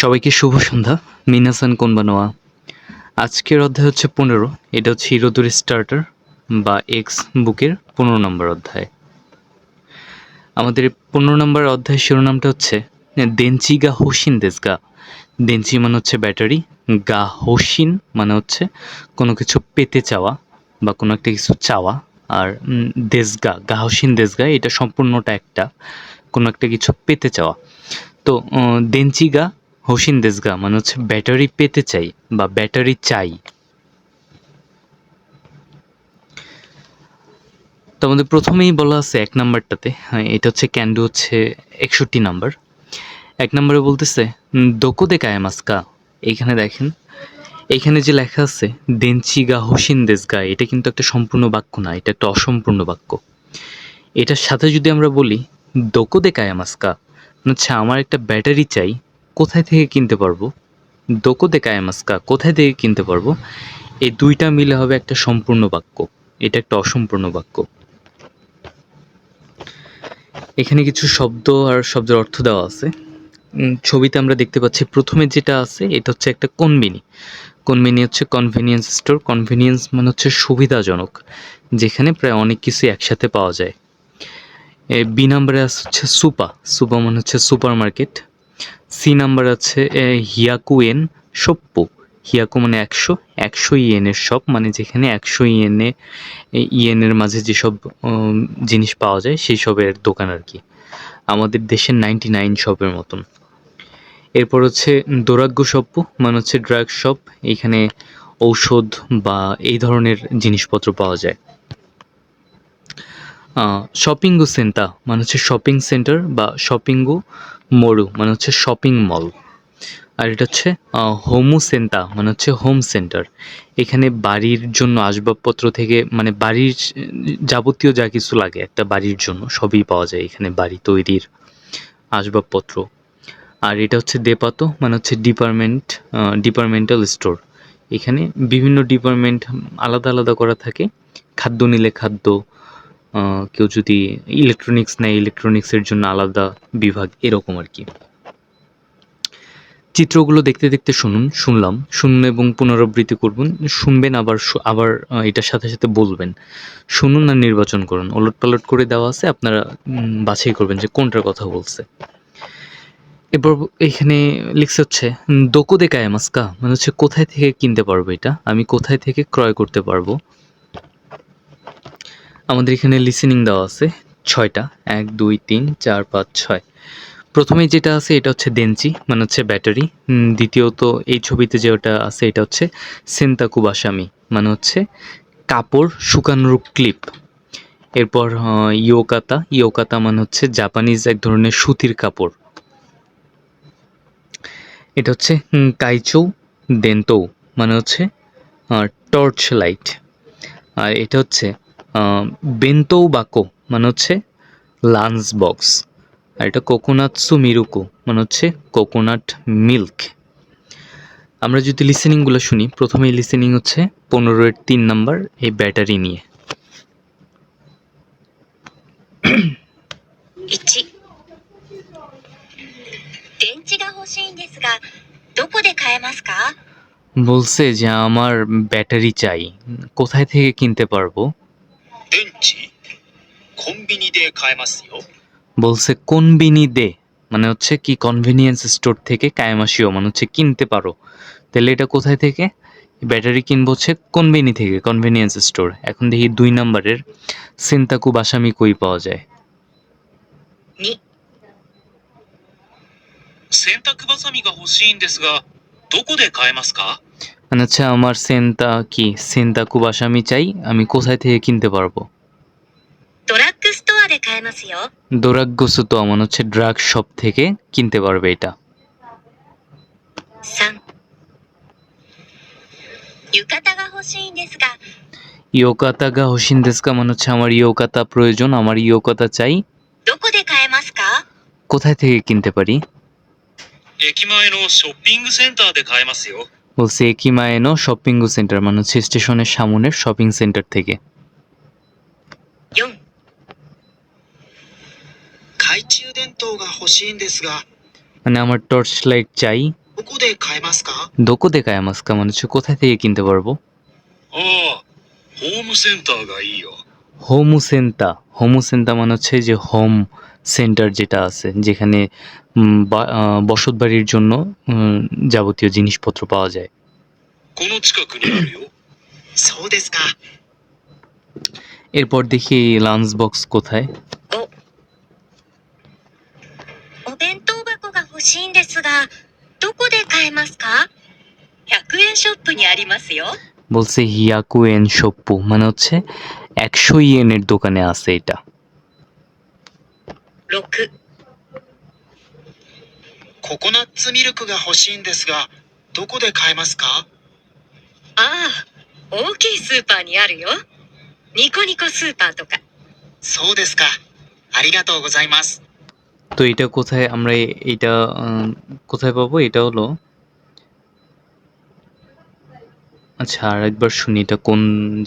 সবাইকে শুভ সন্ধ্যা। মিনাসান কোনবানোয়া। আজকের অধ্যায় হচ্ছে 15। এটা হচ্ছে হিরোদুরি স্টার্টার বা এক্স বুকের 15 নম্বর অধ্যায়। আমাদের 15 নম্বর অধ্যায়ের শিরোনামটা হচ্ছে দেনচি গা হোসিন দেস গা। দেনচি মানে হচ্ছে ব্যাটারি, গা হোসিন মানে হচ্ছে কোনো কিছু পেতে চাওয়া বা কোনো একটা কিছু চাওয়া, আর দেসগা গা হোসিন দেসগা এটা সম্পূর্ণটা একটা কোনো একটা কিছু পেতে চাওয়া। তো দেনচি গা হোসিন দেসগা মানে হচ্ছে ব্যাটারি পেতে চাই বা ব্যাটারি চাই। তো আমাদের প্রথমেই বলা আছে 1 নাম্বারটাতে, এটা হচ্ছে ক্যান্ডু হচ্ছে 61 নাম্বার। 1 নম্বরে বলতেছে দোকো দে কায়ামাস্কা। এইখানে দেখেন, এইখানে যে লেখা আছে দেনচি গা হোসিন দেসগা, এটা কিন্তু একটা সম্পূর্ণ বাক্য না, এটা একটা অসম্পূর্ণ বাক্য। এটার সাথে যদি আমরা বলি দোকো দে কায়ামাস্কা, হচ্ছে আমার একটা ব্যাটারি চাই, কোথায় থেকে কিনতে পারবো। দোকো দে কায়ামাস্কা কোথায় থেকে কিনতে পারবো, এই দুইটা মিলে হবে একটা সম্পূর্ণ বাক্য। এটা একটা অসম্পূর্ণ বাক্য। এখানে কিছু শব্দ আর শব্দের অর্থ দেওয়া আছে। ছবিতে আমরা দেখতে পাচ্ছি প্রথমে যেটা আছে এটা হচ্ছে একটা কনবিনি। কনবিনি হচ্ছে কনভেনিয়েন্স স্টোর। কনভেনিয়েন্স মানে হচ্ছে সুবিধাজনক, যেখানে প্রায় অনেক কিছু একসাথে পাওয়া যায়। বি নাম্বারে আছে হচ্ছে সুপা। সুপা মানে হচ্ছে সুপার মার্কেট। সি নাম্বার আছে হিয়াকুয়েন সপ্পু। হিয়াকু মানে 100, 100 ইয়েনের শপ, মানে যেখানে 100 ইয়েনের মাঝে যেসব জিনিস পাওয়া যায় সেই সবের দোকান আর কি, আমাদের দেশের 99 শপের মতন। এরপর হচ্ছে দোরাগ্য শপ্পু মানে হচ্ছে ড্রাগ শপ, এখানে ঔষধ বা এই ধরনের জিনিসপত্র পাওয়া যায়। শপিংগু সেন্টা মানে হচ্ছে শপিং সেন্টার বা শপিংগু মোড়ু মানে হচ্ছে শপিং মল। আর এটা হচ্ছে হোমু সেন্টা মানে হচ্ছে হোম সেন্টার। এখানে বাড়ির জন্য আসবাবপত্র থেকে মানে বাড়ির যাবতীয় যা কিছু লাগে একটা বাড়ির জন্য সবই পাওয়া যায় এখানে, বাড়ি তৈরির আসবাবপত্র। আর এটা হচ্ছে দেপাতো মানে হচ্ছে ডিপার্টমেন্টাল স্টোর। এখানে বিভিন্ন ডিপার্টমেন্ট আলাদা আলাদা করা থাকে। খাদ্য নিলে খাদ্য, কেউ যদি ইলেকট্রনিক্স নেয় ইলেকট্রনিক্সের জন্য আলাদা বিভাগ, এরকম আর কি। চিত্রগুলো দেখতে দেখতে শুনুন এবং পুনরাবৃত্তি করবেন। শুনবেন আবার আবার এটার সাথে সাথে বলবেন। শুনুন আর নির্বাচন করুন। ওলটপালট করে দেওয়া আছে, আপনারা বাছাই করবেন যে কোনটার কথা বলছে। এরপর এখানে লিখছে হচ্ছে দোকো দে কায়ামাস্কা মানে হচ্ছে কোথায় থেকে কিনতে পারবো, এটা আমি কোথায় থেকে ক্রয় করতে পারবো। আমাদের এখানে লিসেনিং দেওয়া আছে 6টা, 1 2 3 4 5 6। প্রথমে যেটা আছে এটা হচ্ছে দেনচি মানে হচ্ছে ব্যাটারি। দ্বিতীয়ত এই ছবিতে যেটা আছে এটা হচ্ছে সেন্তাকু বাসামি মানে হচ্ছে কাপড় শুকানোর ক্লিপ। এরপর ইয়োকাতা মানে হচ্ছে জাপানিজ এক ধরনের সুতির কাপড়। এটা হচ্ছে কাইচৌ দেনতো মানে হচ্ছে টর্চ লাইট। আর এটা হচ্ছে বেন্তো বাকো মানে হচ্ছে লাঞ্চ বক্স। আর এটা কোকোনাটসু মিরুকু মানে হচ্ছে কোকোনাট মিল্ক। আমরা যদি লিসেনিংগুলো শুনি, প্রথমেই লিসেনিং হচ্ছে 15-এর 3 নাম্বার, এই ব্যাটারি নিয়ে। 1、電池が欲しいんですが、どこで買えますか？ বলছে যে আমার ব্যাটারি চাই, কোথায় থেকে কিনতে পারবো। 電池コンビニで買えますよ。 বলছে কোনবিনি দে মানে হচ্ছে কি কনভেনিয়েন্স স্টোর থেকে, কায়ামাশিও মানে হচ্ছে কিনতে পারো। তাহলে এটা কোথায় থেকে, ব্যাটারি কিনবো হচ্ছে কোনবিনি থেকে, কনভেনিয়েন্স স্টোর। এখন দেখি 2 নাম্বারের সেন্তাকু বাসামি কই পাওয়া যায়। 2、洗濯バサミが欲しいんですが、どこで買えますか？ মানে হচ্ছে আমার সেন্তাকু বাসামি চাই, আমি কোথায় থেকে কিনতে পারবো। ドラッグストアで買えますよ。 দোরাগ্গোসুতো মানে হচ্ছে ড্রাগ শপ থেকে কিনতে পারবে এটা। 3、浴衣が欲しいんですが、 ইয়োকাতা গা হোসিন দেসকা মানে হচ্ছে আমার ইয়োকাতা প্রয়োজন, আমার ইয়োকাতা চাই, どこで買えますか？ কোথায় থেকে কিনতে পারি। 駅前のショッピングセンターで買えますよ。 বলছে একিমায়েনো শপিংগু সেন্টার মানে হচ্ছে স্টেশনের সামনের শপিং সেন্টার থেকে। 4、懐中電灯が欲しいんですが、 মানে আমার টর্চ লাইট চাই, どこで買えますか？ দোকো দেখায় মাস্কা মানে হচ্ছে কোথায় থেকে কিনতে পারবো? ああ、ホームセンターがいいよ。 হোমু সেন্টা। হোমু সেন্টা মানে হচ্ছে যে হোম সেন্টার যেটা আছে যেখানে বসত বাড়ির জন্য যাবতীয় জিনিসপত্র পাওয়া যায়। この近くにあるよ。そうですか。 এরপর দেখি লাঞ্চ বক্স কোথায়। お弁当箱が欲しいんですが、どこで買えますか？ 100円ショップにありますよ。 বলছে হিয়াকু এন শপ্পু মানে হচ্ছে 100 ইয়েনের দোকানে আছে এটা। 6、ココナッツミルクが欲しいんですが、どこで買えますか？ああ、大きいスーパーにあるよ。ニコニコスーパーとか。そうですか。ありがとうございます。 তো এটা কোথায় আমরা এটা কোথায় পাবো? এটা হলো, আচ্ছা আর একবার শুনি এটা কোন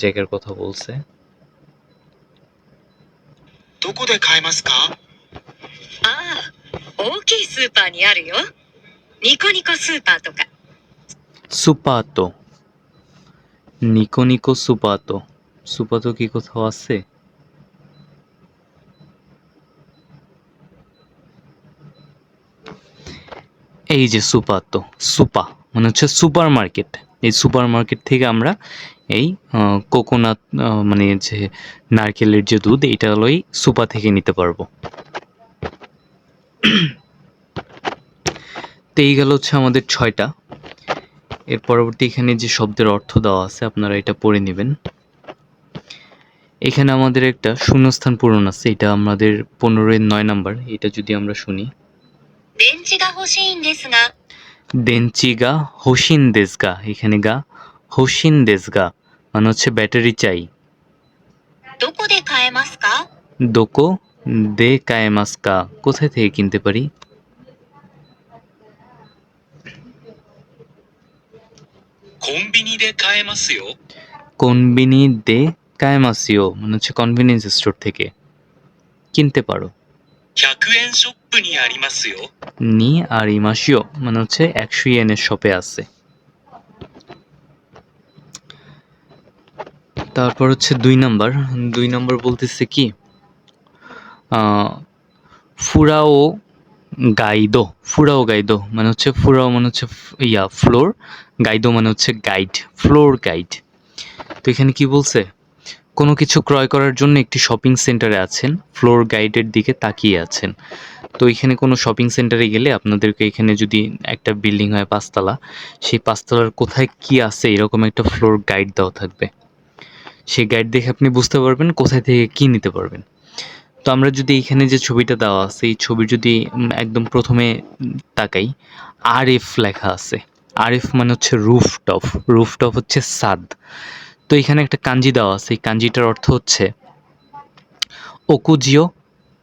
জায়গার কথা বলছে। どこで買えますか？ああ、大きいスーパーにあるよ。ニコニコスーパーとか。 সুপাতো, নিকো নিকো সুপাতো। সুপাতো কি কোথাও আছে? এই যে সুপাতো, সুপা মানে হচ্ছে সুপার মার্কেট। এই সুপার মার্কেট থেকে আমরা এই কোকোনাট মানে যে নারকেলের যে দুধ এটা হলো এই সুপা থেকে নিতে পারবো। তো এই গেল হচ্ছে আমাদের 6টা। এর পরবর্তী এখানে যে শব্দের অর্থ দেওয়া আছে আপনারা এটা পড়ে নেবেন। এখানে আমাদের একটা শূন্যস্থান পূরণ আছে, এটা আমাদের 15-এর 9 নাম্বার। এটা যদি আমরা শুনি, 電池が欲しいんですが、 দেনচিগা হোসিন দেসগা, এখানে গা হোসিন দেসগা মানে হচ্ছে ব্যাটারি চাই। どこで買えますか？ দোকো দে কায়েমাস্কা কোথায় থেকে কিনতে পারি? コンビニで買えますよ。 কোনবিনি দে কায়েমাসিও মানে হচ্ছে কনভিনিয়েন্স স্টোর থেকে কিনতে পারো। 100円ショップにありますよ。 নি আর ইমাসিও মানে হচ্ছে 100 ইয়েনের শপে আছে। তারপর হচ্ছে 2 নাম্বার। 2 নাম্বার বলতেছে কি, ফুরাও গাইদো। ফুরাও গাইদো মানে হচ্ছে ফুরাও মানে হচ্ছে ফ্লোর, গাইদো মানে হচ্ছে গাইড, ফ্লোর গাইড। তো এখানে কি বলছে, কোনো কিছু ক্রয় করার জন্য একটি শপিং সেন্টারে আছেন, ফ্লোর গাইডের দিকে তাকিয়ে আছেন। তো এখানে কোনো শপিং সেন্টারে গেলে আপনাদেরকে এখানে যদি একটা বিল্ডিং হয় 5 তলা, সেই 5 তলার কোথায় কি আছে এরকম একটা ফ্লোর গাইড দেওয়া থাকবে। সেই গাইড দেখে আপনি বুঝতে পারবেন কোথায় থেকে কি নিতে পারবেন। তো আমরা যদি এখানে যে ছবিটা দেওয়া আছে এই ছবি যদি একদম প্রথমে তাকাই, আরএফ লেখা আছে। আরএফ মানে হচ্ছে রুফটপ, রুফটপ হচ্ছে ছাদ। তো এখানে একটা কাঞ্জি দেওয়া আছে, এই কাঞ্জিটার অর্থ হচ্ছে ওকুজিও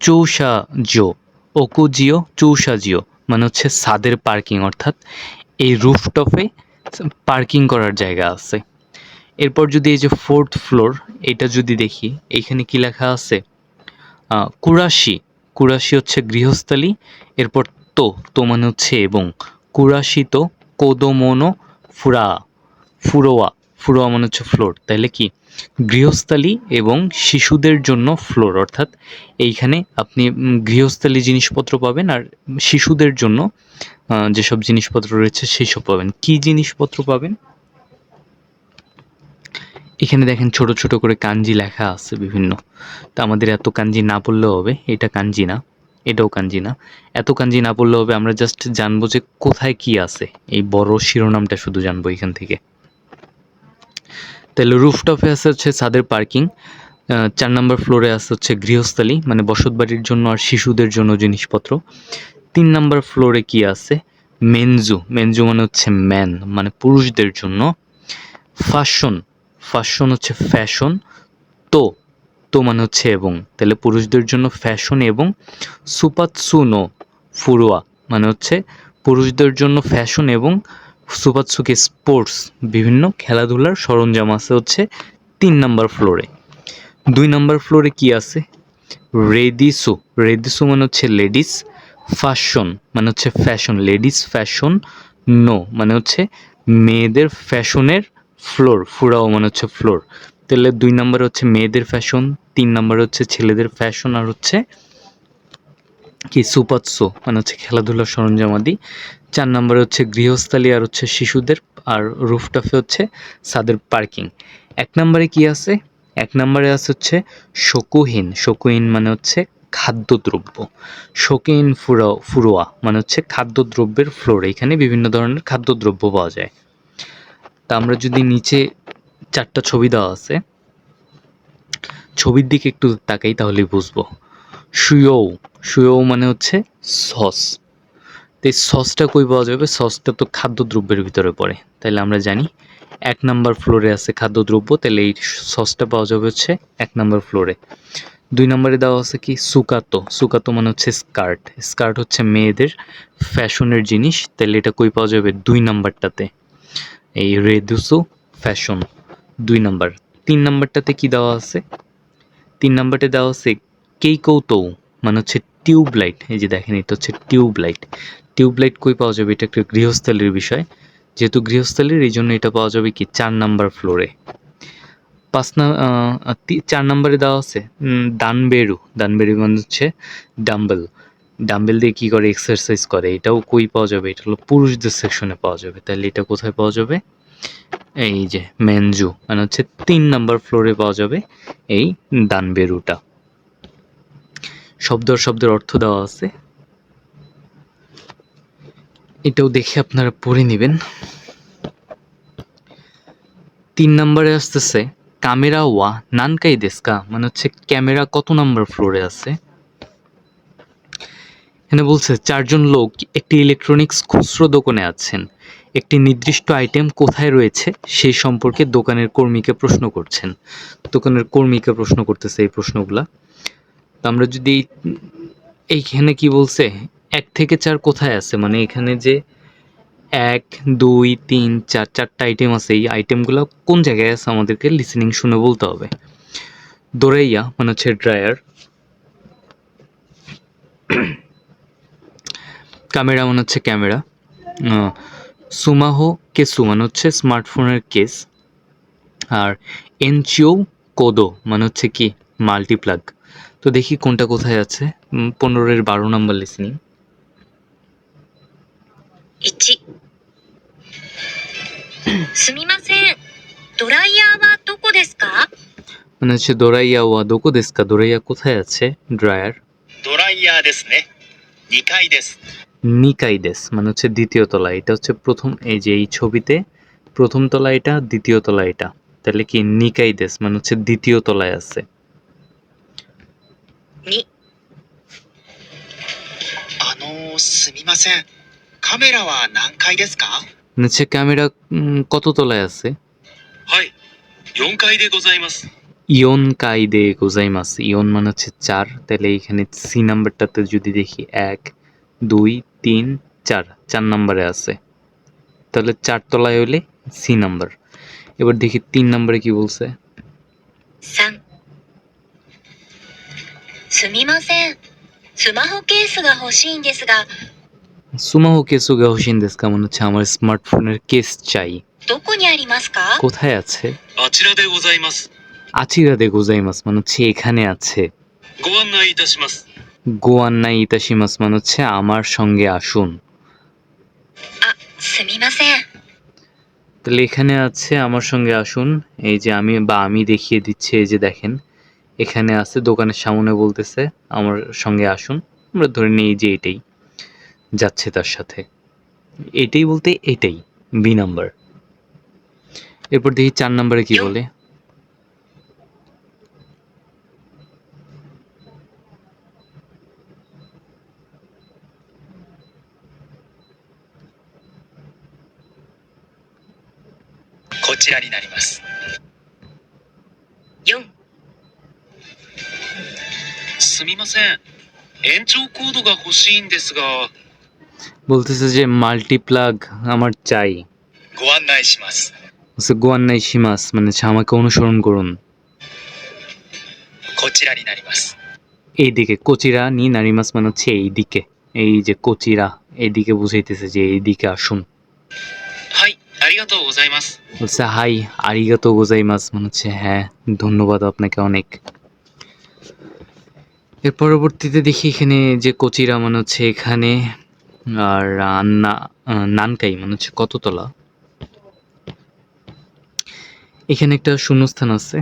চৌসাজিও। ওকুজিও চৌসাজিও মানে হচ্ছে ছাদের পার্কিং, অর্থাৎ এই রুফটপে পার্কিং করার জায়গা আছে। এরপর যদি এই যে 4th ফ্লোর এটা যদি দেখি, এইখানে কি লেখা আছে, কুরাশি। কুরাশি হচ্ছে গৃহস্থালী। এরপর তো, তো মানে হচ্ছে এবং, কুরাশি তো কোদোমোনো ফুরা, ফুরোয়া, ফুরোয়া মানে হচ্ছে ফ্লোর। তাহলে কি গৃহস্থালী এবং শিশুদের জন্য ফ্লোর, অর্থাৎ এইখানে আপনি গৃহস্থালী জিনিসপত্র পাবেন আর শিশুদের জন্য যেসব জিনিসপত্র রয়েছে সেই সব পাবেন। কি জিনিসপত্র পাবেন? এখানে দেখেন ছোট ছোট করে কাঞ্জি লেখা আছে বিভিন্ন। তা আমাদের এত কাঞ্জি না পড়লেও হবে, এটা কাঞ্জি না, এটাও কাঞ্জি না, এত কাঞ্জি না পড়লেও হবে। আমরা জাস্ট জানবো যে কোথায় কি আছে, এই বড় শিরোনামটা শুধু জানবো এখান থেকে। তাহলে রুফটপে আছে হচ্ছে ছাদের পার্কিং, 4 নম্বর ফ্লোরে আছে হচ্ছে গৃহস্থালী মানে বসতবাড়ির জন্য আর শিশুদের জন্য জিনিসপত্র। 3 নম্বর ফ্লোরে কি আছে, মেনজু, মেনজু মানে হচ্ছে ম্যান মানে পুরুষদের জন্য। ফ্যাশন, ফ্যাশন হচ্ছে ফ্যাশন। তো, তো মানে হচ্ছে এবং, তাহলে পুরুষদের জন্য ফ্যাশন এবং। সুপাতসুনো ফুরোয়া মানে হচ্ছে পুরুষদের জন্য ফ্যাশন এবং সুপাতসুকে স্পোর্টস বিভিন্ন খেলাধুলার সরঞ্জাম আছে হচ্ছে 3 নম্বর ফ্লোরে। 2 নম্বর ফ্লোরে কি আছে, রেদিসু, রেদিসু মানে হচ্ছে লেডিস, ফ্যাশন মানে হচ্ছে ফ্যাশন, লেডিস ফ্যাশন। নো মানে হচ্ছে মেয়েদের ফ্যাশনের ফ্লোর, ফুরাও মানে হচ্ছে ফ্লোর। তাহলে 2 নম্বরে হচ্ছে মেয়েদের ফ্যাশন, 3 নম্বরে হচ্ছে ছেলেদের ফ্যাশন, আর হচ্ছে কি সুপাৎসো মানে হচ্ছে খেলাধুলার সরঞ্জামাদি। 4 নম্বরে হচ্ছে গৃহস্থালী আর হচ্ছে শিশুদের, আর রুফটপে হচ্ছে ছাদের পার্কিং। 1 নম্বরে কি আছে? 1 নম্বরে আছে হচ্ছে শোকুহীন। শোকুহীন মানে হচ্ছে খাদ্যদ্রব্য। শোকুহীন ফুরোয়া মানে হচ্ছে খাদ্যদ্রব্যের ফ্লোর। এখানে বিভিন্ন ধরনের খাদ্যদ্রব্য পাওয়া যায়। তা আমরা যদি নিচে 4টা ছবি দেওয়া আছে, ছবির দিকে একটু তাকাই তাহলেই বুঝবো। সুয়ৌ, সুয়ৌ মানে হচ্ছে সস। তো এই সসটা কই পাওয়া যাবে? সসটা তো খাদ্যদ্রব্যের ভিতরে পড়ে, তাহলে আমরা জানি 1 নাম্বার ফ্লোরে আছে খাদ্যদ্রব্য, তাহলে এই সসটা পাওয়া যাবে হচ্ছে 1 নাম্বার ফ্লোরে। 2 নম্বরে দেওয়া আছে কি সুকাতো। সুকাতো মানে হচ্ছে স্কার্ট। স্কার্ট হচ্ছে মেয়েদের ফ্যাশনের জিনিস, তাহলে এটা কই পাওয়া যাবে? 2 নাম্বারটাতে, এই রেদুসু ফ্যাশন 2 নাম্বার। 3 নাম্বারটাতে কি দেওয়া আছে? 3 নাম্বারটা দেওয়া আছে কেইকৌতো মানে হচ্ছে টিউবলাইট। এই যে দেখেন এটা হচ্ছে টিউবলাইট। টিউবলাইট কই পাওয়া যাবে? এটা একটা গৃহস্থালির বিষয়, যেহেতু গৃহস্থালির এই জন্য এটা পাওয়া যাবে কি 4 নাম্বার ফ্লোরে। 4 নম্বরে দেওয়া আছে দানবেরু। দানবেরু মানে হচ্ছে ডাম্বেল। ডাম্বেল দিয়ে কী করে? এক্সারসাইজ করে। এটাও কই পাওয়া যাবে? এটা হলো পুরুষদের সেকশনে পাওয়া যাবে। তাহলে এটা কোথায় পাওয়া যাবে? এই যে মেনজু মানে হচ্ছে 3 নাম্বার ফ্লোরে পাওয়া যাবে এই দানবেরুটা। শব্দের অর্থ দেওয়া আছে, এটাও দেখে আপনারা পড়ে নেবেন। 3 নম্বরে আসতেছে ক্যামেরা ওয়া নানকাই দেস্কা মানে হচ্ছে ক্যামেরা কত নাম্বার ফ্লোরে আছে। এখানে বলছে 4 জন লোক একটি ইলেকট্রনিক্স খুচরো দোকানে আছেন। একটি নির্দিষ্ট আইটেম কোথায় রয়েছে সেই সম্পর্কে দোকানের কর্মীকে প্রশ্ন করছেন। দোকানের কর্মীকে প্রশ্ন করতেছে এই প্রশ্নগুলা। তো আমরা যদি এইখানে কি বলছে 1 থেকে 4 কোথায় আছে, মানে এখানে যে 1 2 3 4 4টা আইটেম আছে, এই আইটেমগুলো কোন জায়গায় আছে আমাদেরকে লিসেনিং শুনে বলতে হবে। দোরাইয়া মানে হচ্ছে ড্রায়ার, ক্যামেরা মানে হচ্ছে ক্যামেরা, সুমাহো কেসু মানে হচ্ছে স্মার্টফোনের কেস, আর এনচিও কোদো মানে হচ্ছে কি মাল্টিপ্লাগ। তো দেখি কোনটা কোথায় আছে। 15-এর 12 নম্বর লিসেনিং। 1、すみません。ドライヤーはどこですか？ মানে হচ্ছে দোরাইয়া ওয়া দোকো দেস্কা, দোরাইয়া কোথায় আছে? ড্রায়ার। ドライヤーですね。2階です。নিকাই দেস মানে হচ্ছে দ্বিতীয় তলা। এটা হচ্ছে প্রথম, এই যে এই ছবিতে প্রথম তলা এটা, দ্বিতীয় তলা এটা, তাহলে কি নিকাই দেস মানে হচ্ছে দ্বিতীয় তলায় আছে। 2、すみません。カメラは何階ですか？ মানে হচ্ছে ক্যামেরা কত তলায় আছে? はい。4階でございます。 ইয়ন কাই দে গোজাইমাস। ইয়ন মানে হচ্ছে 4, তাহলে এখানে সি নাম্বারটাতে যদি দেখি 1 2 3 4, 4 নাম্বারে আছে, তাহলে 4 তলায় হইলে সি নাম্বার। এবার দেখি 3 নাম্বারে কি বলছে। 3、すみません。スマホケースが欲しいんですが、 সুমাহো কেসু গাহসিন দেস্কা মানে হচ্ছে আমার স্মার্টফোনের কেস চাই। どこにありますか？ কোথায় আছে? あちらでございます。 আচিরা দে গোজাইমাস মানে হচ্ছে এখানে আছে। ご案内いたします。 গোয়ান্নাই ইতাশিমাস মানে হচ্ছে আমার সঙ্গে আসুন। あ、すみません。 তাহলে এখানে আছে আমার সঙ্গে আসুন, এই যে আমি দেখিয়ে দিচ্ছি, এই যে দেখেন এখানে আছে, দোকানের সামনে বলতেছে আমার সঙ্গে আসুন। আমরা ধরে নিই যে এটাই যাচ্ছে তার সাথে, এটাই বলতে এটাই বি নাম্বার। এরপর দেখি 4 নাম্বারে কি বলে। こちらになります。 4、すみません。延長コードが欲しいんですが、 বলতেছে যে মাল্টিপ্লাগ আমার চাই। ご案内します。 গোয়ান্নাই শিমাস মানে হচ্ছে আমাকে অনুসরণ করুন। こちらになります。 এইদিকে কোচিরা নি নারিমাস মানে হচ্ছে এইদিকে, এই যে কোচিরা এইদিকে বুঝাইতেছে যে এইদিকে আসুন। はい、ありがとうございます。 বলছে হাই আরিগাতো গোজাইমাস, মানে হচ্ছে হ্যাঁ ধন্যবাদ আপনাকে অনেক। এর পরবর্তীতে দেখি এখানে যে কোচিরা মানে হচ্ছে এখানে, আর নানকাই মানে হচ্ছে কততলা। এখানে একটা শূন্যস্থান আছে,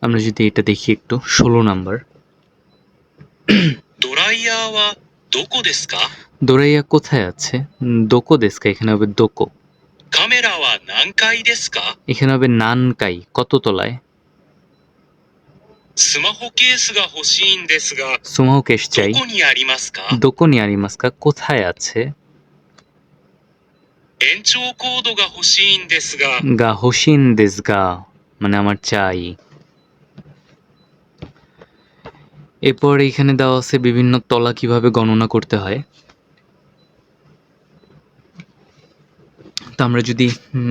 আমরা যদি এটা দেখি একটু 16 নাম্বার। ドライヤーはどこですか？ দোরাইয়া কোথায় আছে? দোকো দেস্কা, এখানে হবে দোকো। カメラは何階ですか？ এখানে হবে নানকাই, কত তলায়। スマホケースが欲しいんですが、 সুমাহু কেশ ど চাই। こにありますか？ দোকো নি আরিমাস্কা, কোথায় আছে। 延長コードが欲しいんですが、 গা হোসিন দেসগা, মানে আমার চাই। এরপর এখানে দেওয়া আছে বিভিন্ন তলা কিভাবে গণনা করতে হয়। তো আমরা যদি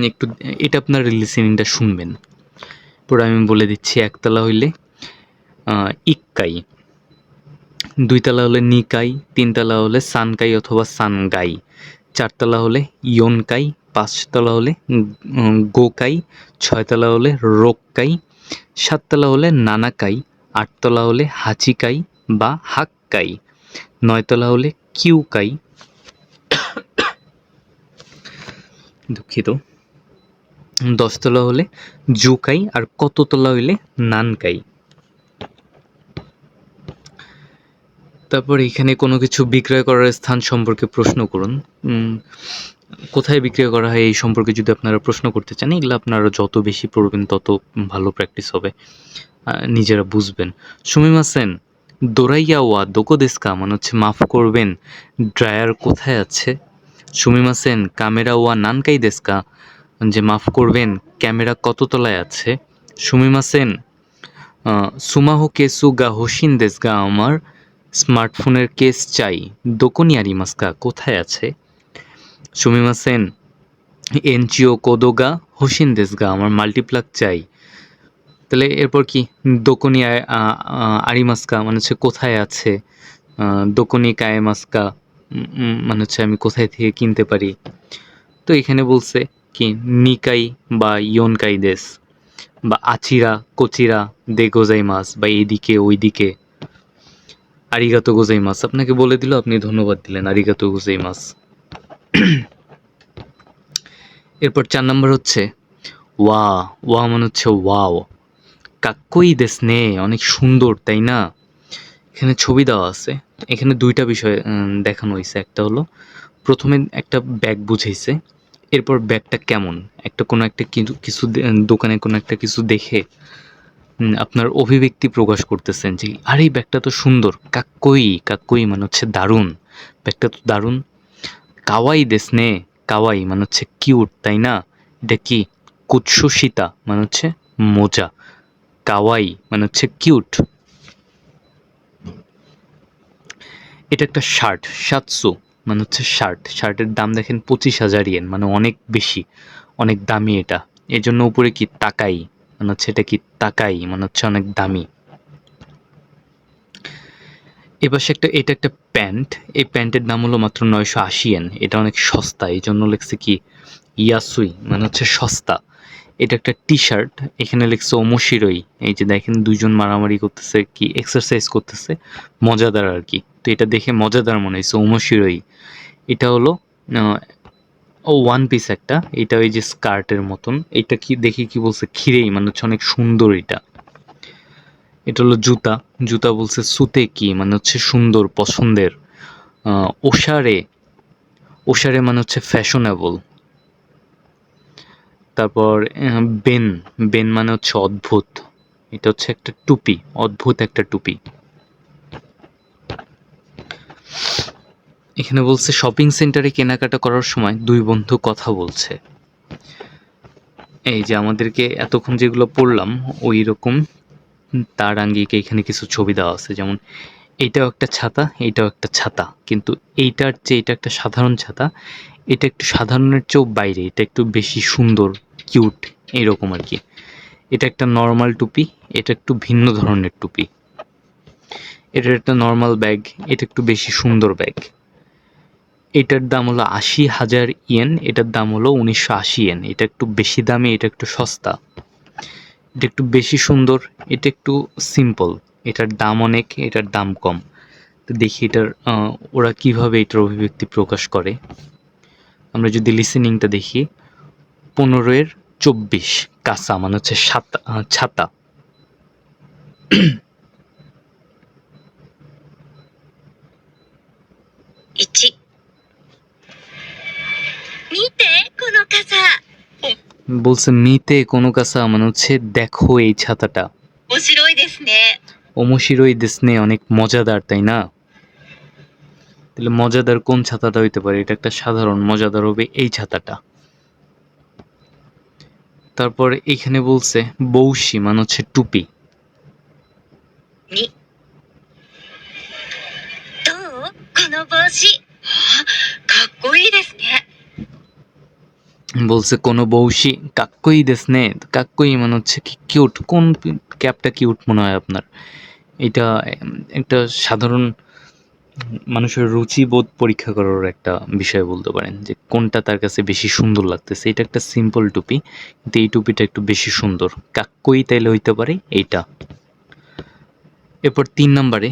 একটু এটা আপনার লিসেনিংটা শুনবেন, পুরো আমি বলে দিচ্ছি। একতলা হইলে ইক্কাই, দুইতলা হলে নিকাই, তিনতলা হলে সানকাই অথবা সানগাই, চারতলা হলে ইয়নকাই, পাঁচতলা হলে গোকাই, ছয়তলা হলে রোক্কাই, সাততলা হলে নানাকাই, আটতলা হলে হাচিকাই বা হাক্কাই, নয়তলা হলে কিউকাই, দুঃখিত, 10তলা হলে জুকাই, আর কততলা হইলে নানকাই। তারপর এখানে কোনো কিছু বিক্রয় করার স্থান সম্পর্কে প্রশ্ন করুন। কোথায় বিক্রয় করা হয় এই সম্পর্কে যদি আপনারা প্রশ্ন করতে চান, এগুলো আপনারা যত বেশি পড়বেন তত ভালো প্র্যাকটিস হবে, নিজেরা বুঝবেন। সুমিমাসেন দোরাইয়া ওয়া দোকো দেস্কা, মানে হচ্ছে মাফ করবেন ড্রায়ার কোথায় আছে। সুমিমাসেন ক্যামেরা ওয়া নানকাই দেস্কা, যে মাফ করবেন ক্যামেরা কত তলায় আছে। সুমিমাসেন সুমাহো কেসু গা হোসিন দেস্গা, আমার স্মার্টফোনের কেস চাই। দোকোনি আরিমাস্কা, কোথায় আছে। সুমিমাসেন এনচিও কোদোগা হোসিন দেস্গা, আমার মাল্টিপ্লাক চাই। তাহলে এরপর কি দোকোনি আরিমাস্কা মানে হচ্ছে কোথায় আছে। দোকোনি কায়েমাস্কা মানে হচ্ছে আমি কোথায় থেকে কিনতে পারি। তো এখানে বলছে কি নিকাই বা ইয়নকাই দেশ, বা আচিরা কোচিরা দে গোজাইমাস, বা এইদিকে ওইদিকে। আরিগাতো গোজাইমাস আপনাকে বলে দিল, আপনি ধন্যবাদ দিলেন, আরিগাতো গোজাইমাস। এরপর 4 নম্বর হচ্ছে ওয়া। ওয়া মানে হচ্ছে ওয়াও, কাক্কই দেশনে, অনেক সুন্দর তাই না। এখানে ছবি দেওয়া আছে, এখানে দুইটা বিষয় দেখানো হয়েছে। একটা হলো প্রথমে একটা ব্যাগ বুঝাইছে, এরপর ব্যাগটা কেমন, একটা কোনো একটা কিছু দোকানে কোনো একটা কিছু দেখে আপনার অভিব্যক্তি প্রকাশ করতেছেন যে আরে এই ব্যাগটা তো সুন্দর। কাক্কই, কাক্কই মানে হচ্ছে দারুণ, ব্যাগটা তো দারুণ। কাওয়াই দেশনে, কাওয়াই মানে হচ্ছে কিউট তাই না। এটা কি কুৎসুশিতা মানে হচ্ছে মোজা, কাওয়াই মানে হচ্ছে কিউট। এটা একটা শার্ট, সাতসু মানে হচ্ছে শার্ট, শার্টের দাম দেখেন 25,000 ইয়েন, মানে অনেক বেশি, অনেক দামি এটা। এর জন্য উপরে কি তাকাই মানে হচ্ছে এটা কি তাকাই মানে হচ্ছে অনেক দামি। এবার এটা একটা প্যান্ট, এই প্যান্টের দাম হলো মাত্র 980 ইয়েন, এটা অনেক সস্তা, এই জন্য লিখছে কি ইয়াসুই মানে হচ্ছে সস্তা। এটা একটা টি শার্ট, এখানে লিখছে ওমোশিরোই, এই যে দেখেন দুইজন মারামারি করতেছে, কি এক্সারসাইজ করতেছে, মজাদার আর কি। তো এটা দেখে মজাদার মনে হয়েছে, ওমোশিরোই। এটা হলো ওয়ান পিস একটা, এটা ওই যে স্কার্টের মতন। এটা কি দেখে কি বলছে খিরেই মানে হচ্ছে অনেক সুন্দর। এটা হলো জুতা, জুতা বলছে সুতে কি মানে হচ্ছে সুন্দর পছন্দের। ওশারে, ওশারে মানে হচ্ছে ফ্যাশনেবল। তারপর বেন, বেন মানে হচ্ছে অদ্ভুত, এটা হচ্ছে একটা টুপি, অদ্ভুত একটা টুপি। এখানে বলছে শপিং সেন্টারে কেনাকাটা করার সময় দুই বন্ধু কথা বলছে। এই যে আমাদেরকে এতক্ষণ যেগুলো পড়লাম ওই রকম তার আঙ্গিকে এখানে কিছু ছবি দেওয়া আছে, যেমন এইটাও একটা ছাতা, এইটাও একটা ছাতা, কিন্তু এইটার চেয়ে এটা একটা সাধারণ ছাতা, এটা একটু সাধারণের চেয়েও বাইরে, এটা একটু বেশি সুন্দর কিউট এইরকম আর কি। এটা একটা নর্মাল টুপি, এটা একটু ভিন্ন ধরনের টুপি। এটা একটা নর্মাল ব্যাগ, এটা একটু বেশি সুন্দর ব্যাগ। এটার দাম হলো ৮০,০০০ ইয়েন, এটার দাম হলো ১৯৮০ ইয়েন। এটা একটু বেশি দামি, এটা একটু সস্তা। এটা একটু বেশি সুন্দর, এটা একটু সিম্পল। এটার দাম অনেক, এটার দাম কম। তো দেখি এটার ওরা কিভাবে এটার অভিব্যক্তি প্রকাশ করে। আমরা যদি লিসেনিংটা দেখি, ১৫-২৪ কাসা মানে হচ্ছে ছাতা। 1、見て、この傘。 বলছে মিতে কোনো কাসা মানে হচ্ছে দেখো এই ছাতাটা। 面白いですね。 ওমোশিরোই দেসনে অনেক মজাদার, তাই না? তাহলে মজাদার কোন ছাতাটা হইতে পারে? এটা একটা সাধারণ, মজাদার হবে এই ছাতাটা। তারপর এখানে বলছে বৌশি মানে হচ্ছে টুপি। 2、どうこの帽子。あ、かっこいいですね。 বলছে কোনো বৌশি কাক্কই দেসনে। কাক্কই মানে হচ্ছে কি কিউট। কোন ক্যাপটা কিউট মনে হয় আপনার? এটা একটা সাধারণ মানুষের রুচিবোধ পরীক্ষা করার একটা বিষয় বলতে পারেন, যে কোনটা তার কাছে বেশি সুন্দর লাগতেছে। এটা একটা সিম্পল টুপি, কিন্তু এই টুপিটা একটু বেশি সুন্দর। কাক্কই তাইলে হইতে পারে এইটা। এরপর ৩ নম্বরে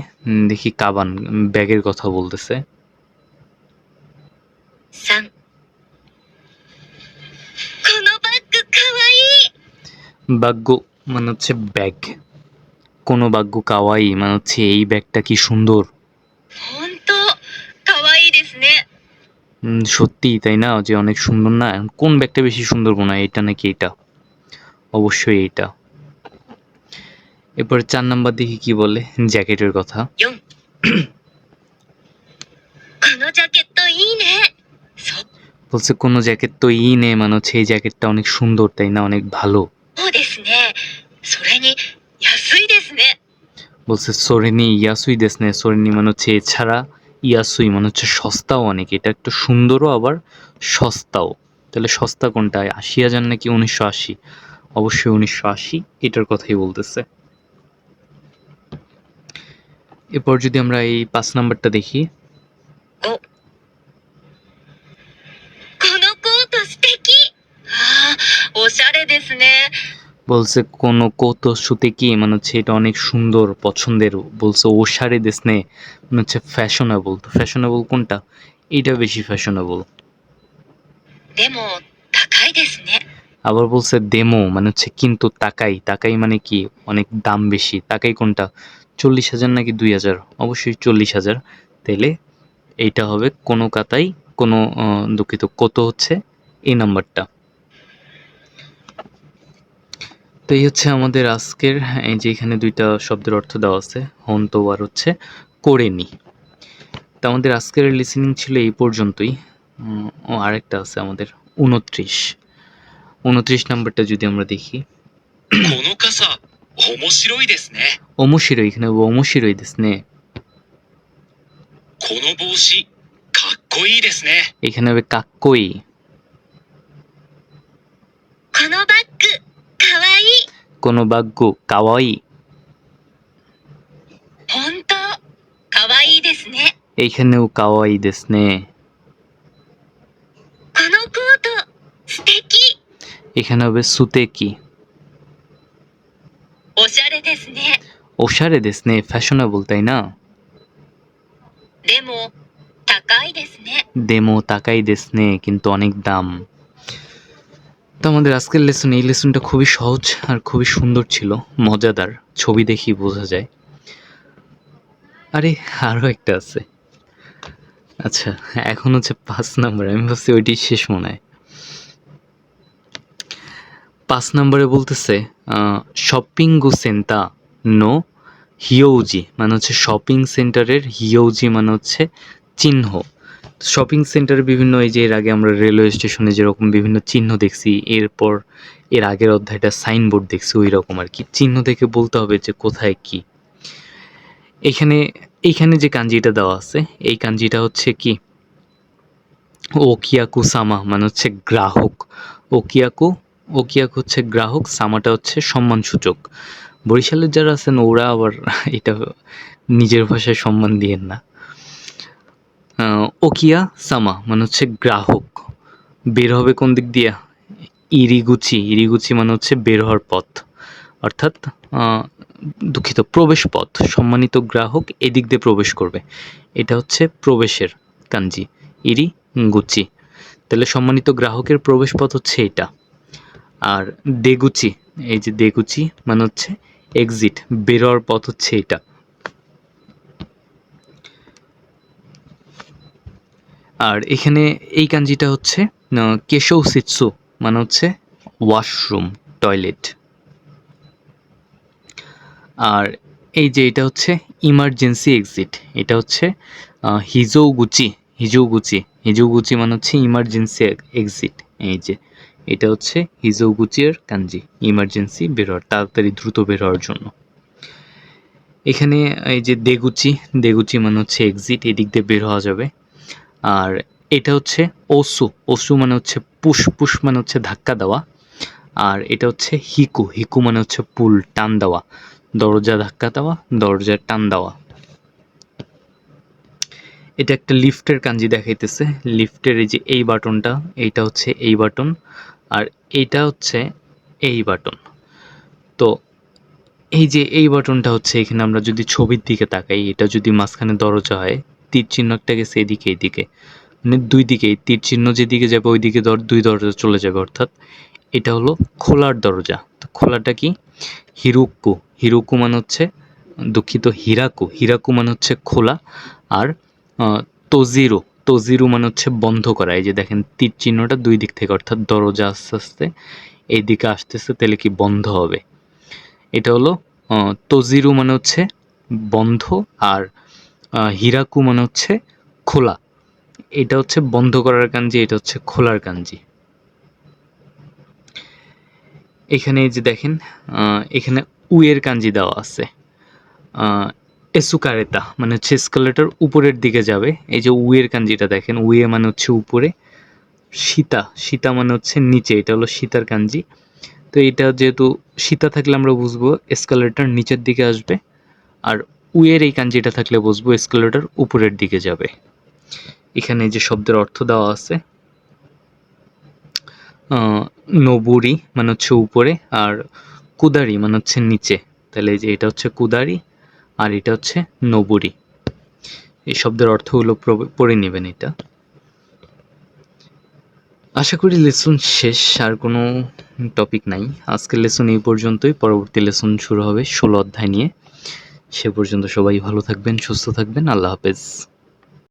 দেখি কাবান, ব্যাগের কথা বলতেছে। 3、このバッグかわいい。 বাগ্য মানে হচ্ছে ব্যাগ। কোনো বাগ্য কাওয়াই মানে হচ্ছে এই ব্যাগটা কি সুন্দর। ほんと、かわいいですね。 সত্যি তাই না, যে অনেক সুন্দর না? কোন ব্যাগটা বেশি সুন্দর মনে হয়, এটা নাকি এটা? অবশ্যই এইটা। এরপর ৪ নাম্বার দেখি কি বলে জ্যাকেটের কথা। 4、このジャケットいいね。そ বলছে কোনো জ্যাকেট তো ই নে মানে হচ্ছে এই জ্যাকেটটা অনেক সুন্দর, তাই না? অনেক ভালো। うですね。それに、安いですね。 বলছে সোরেনি ইয়াসুই দেসনে। সোরেনি মানে হচ্ছে এছাড়া, ইয়াসুই মানে হচ্ছে সস্তাও অনেক। এটা একটু সুন্দরও আবার সস্তাও। তাহলে সস্তা কোনটা, ৮০,০০০ নাকি ১৯৮০? অবশ্যই ১৯৮০, এটার কথাই বলতেছে। এরপর যদি আমরা এই ৫ নাম্বারটা দেখি, 5、このコート素敵。ああ、おしゃれですね。 বলছে কোনো কৌত সুতে কি মানে হচ্ছে এটা অনেক সুন্দর, পছন্দের। বলছে ওশারে দেসনে মানে হচ্ছে ফ্যাশনেবল। তো ফ্যাশনেবল কোনটা? এইটা বেশি ফ্যাশনেবল। でも、高いですね。 আবার বলছে দেমো মানে হচ্ছে কিন্তু তাকাই। তাকাই মানে কি অনেক দাম বেশি। তাকাই কোনটা, ৪০,০০০ নাকি ২০০০? অবশ্যই ৪০,০০০। তাইলে এইটা হবে কোনো কাতাই, কোনো দুঃখিত, কত হচ্ছে এই নাম্বারটা। তো এই হচ্ছে আমাদের আজকের, এই যে এখানে ২টা শব্দের অর্থ দেওয়া আছে, হন্ত আর হচ্ছে করেনি। তো আমাদের আজকের লিসেনিং ছিল এই পর্যন্তই। ও আরেকটা আছে আমাদের ২৯। ২৯ নাম্বারটা যদি আমরা দেখি, この傘、面白いですね。 ওমোশিরোই, এখানে ওমোশিরোই দেসনে। この帽子、かっこいいですね。 এখানে হবে কাক্কই। このバッグ、かわいい。 কোনো বাগ্য কাওয়াই। ほんと、かわいいですね。 এইখানেও কাওয়াই দেসনে। このコート、素敵。 এখানে হবে সুতেকি। おしゃれですね。 ওশারে দেসনে ফ্যাশনেবল, তাই না? でも、高いですね。 দেমো তাকাই দেসনে কিন্তু অনেক দাম। তো আমাদের আজকের লেসন, এই লেসনটা খুবই সহজ আর খুবই সুন্দর ছিল, মজাদার। ছবি দেখি বোঝা যায়। আরে আরও একটা আছে। আচ্ছা, এখন হচ্ছে ৫ নাম্বার। আমি ভাবছি ওইটি শেষ মনে হয়। ৫ নাম্বারে বলতেছে শপিংগু সেন্টা নো হিয়ৌজি মানে হচ্ছে শপিং সেন্টারের, হিয়ৌজি মানে হচ্ছে চিহ্ন। শপিং সেন্টারে বিভিন্ন, এই যে এর আগে আমরা রেলওয়ে স্টেশনে যেরকম বিভিন্ন চিহ্ন দেখছি, এরপর এর আগের অধ্যায়টা সাইনবোর্ড দেখছি, ওই রকম আর কি। চিহ্ন দেখে বলতে হবে যে কোথায় কি। এইখানে যে কাঞ্জিটা দেওয়া আছে, এই কাঞ্জিটা হচ্ছে কি ওকিয়াকু সামা মানে হচ্ছে গ্রাহক। ওকিয়াকু হচ্ছে গ্রাহক, সামাটা হচ্ছে সম্মানসূচক। বরিশালের যারা আছেন ওরা আবার এটা নিজের ভাষায় সম্মান দিয়েন না। ওকিয়া সামা মানে হচ্ছে গ্রাহক, বের হবে কোন দিক দিয়া? ইরিগুচি, ইরিগুচি মানে হচ্ছে বের হওয়ার পথ, অর্থাৎ দুঃখিত, প্রবেশ পথ। সম্মানিত গ্রাহক এদিক দিয়ে প্রবেশ করবে, এটা হচ্ছে প্রবেশের কাঞ্জি ইরি গুচি। তাহলে সম্মানিত গ্রাহকের প্রবেশ পথ হচ্ছে এটা। আর দেগুচি, এই যে দেগুচি মানে হচ্ছে এক্সিট, বের হওয়ার পথ হচ্ছে এটা। আর এখানে এই কাঞ্জিটা হচ্ছে কেশৌ সিৎসু মানে হচ্ছে ওয়াশরুম, টয়লেট। আর এই যে এটা হচ্ছে ইমার্জেন্সি এক্সিট, এটা হচ্ছে হিজৌগুচি, হিজৌগুচি, হিজৌগুচি মানে হচ্ছে ইমার্জেন্সি এক্সিট। এই যে এটা হচ্ছে হিজৌগুচির কাঞ্জি, ইমার্জেন্সি বের হওয়ার, তাড়াতাড়ি দ্রুত বের হওয়ার জন্য। এখানে এই যে দেগুচি, দেগুচি মানে হচ্ছে এক্সিট, এদিক দিয়ে বের হওয়া যাবে। আর এটা হচ্ছে ওসু, ওসু মানে হচ্ছে পুশ, পুশ মানে হচ্ছে ধাক্কা দেওয়া। আর এটা হচ্ছে হিকু, হিকু মানে হচ্ছে পুল, টান দেওয়া, দরজা ধাক্কা দেওয়া, দরজা টান দেওয়া। এটা একটা লিফটের কাঞ্জি দেখাইতেছে। লিফটের এই যে এই বাটনটা, এইটা হচ্ছে এই বাটন, আর এইটা হচ্ছে এই বাটন। তো এই যে এই বাটনটা হচ্ছে, এখানে আমরা যদি ছবির দিকে তাকাই, এটা যদি মাঝখানে দরজা হয়, তীর চিহ্ন একটা গেছে এদিকে এইদিকে, মানে দুই দিকেই তীর চিহ্ন যেদিকে যাবে ওইদিকে দুই দরজা চলে যাবে, অর্থাৎ এটা হলো খোলার দরজা। তো খোলাটা কি? হিরুকু, হিরুকু মানে হচ্ছে দুঃখিত হিরাকু, হিরাকু মানে হচ্ছে খোলা। আর তোজিরু, তোজিরু মানে হচ্ছে বন্ধ করা। এই যে দেখেন তীর চিহ্নটা দুই দিক থেকে, অর্থাৎ দরজা আস্তে আস্তে এই দিকে আসতেছে, তাহলে কি বন্ধ হবে। এটা হলো তোজিরু মানে হচ্ছে বন্ধ, আর হিরাকু মানে হচ্ছে খোলা। এটা হচ্ছে বন্ধ করার কাঞ্জি, এটা হচ্ছে খোলার কাঞ্জি। এখানে এই যে দেখেন এখানে উয়ের কাঞ্জি দেওয়া আছে। এসুকারেতা মানে হচ্ছে এসকালেটর উপরের দিকে যাবে। এই যে উয়ের কাঞ্জিটা দেখেন, উয়ে মানে হচ্ছে উপরে, সীতা, সীতা মানে হচ্ছে নিচে, এটা হলো সীতার কাঞ্জি। তো এটা যেহেতু সীতা থাকলে আমরা বুঝবো এসকালেটর নিচের দিকে আসবে, আর উয়ের এই কাঞ্জিটা থাকলে বুঝবো এসকালেটর উপরের দিকে যাবে। এখানে যে শব্দের অর্থ দেওয়া আছে, নবুরি মানে হচ্ছে উপরে, আর কুদারি মানে হচ্ছে নিচে। তাহলে এই যে এটা হচ্ছে কুদারি, আর এটা হচ্ছে নবুরি। এই শব্দের অর্থগুলো পড়ে নেবেন এটা। আশা করি লেসন শেষ, আর কোনো টপিক নাই। আজকের লেসন এই পর্যন্তই, পরবর্তী লেসন শুরু হবে 16 অধ্যায় নিয়ে। সে পর্যন্ত সবাই ভালো থাকবেন, সুস্থ থাকবেন, আল্লাহ হাফেজ।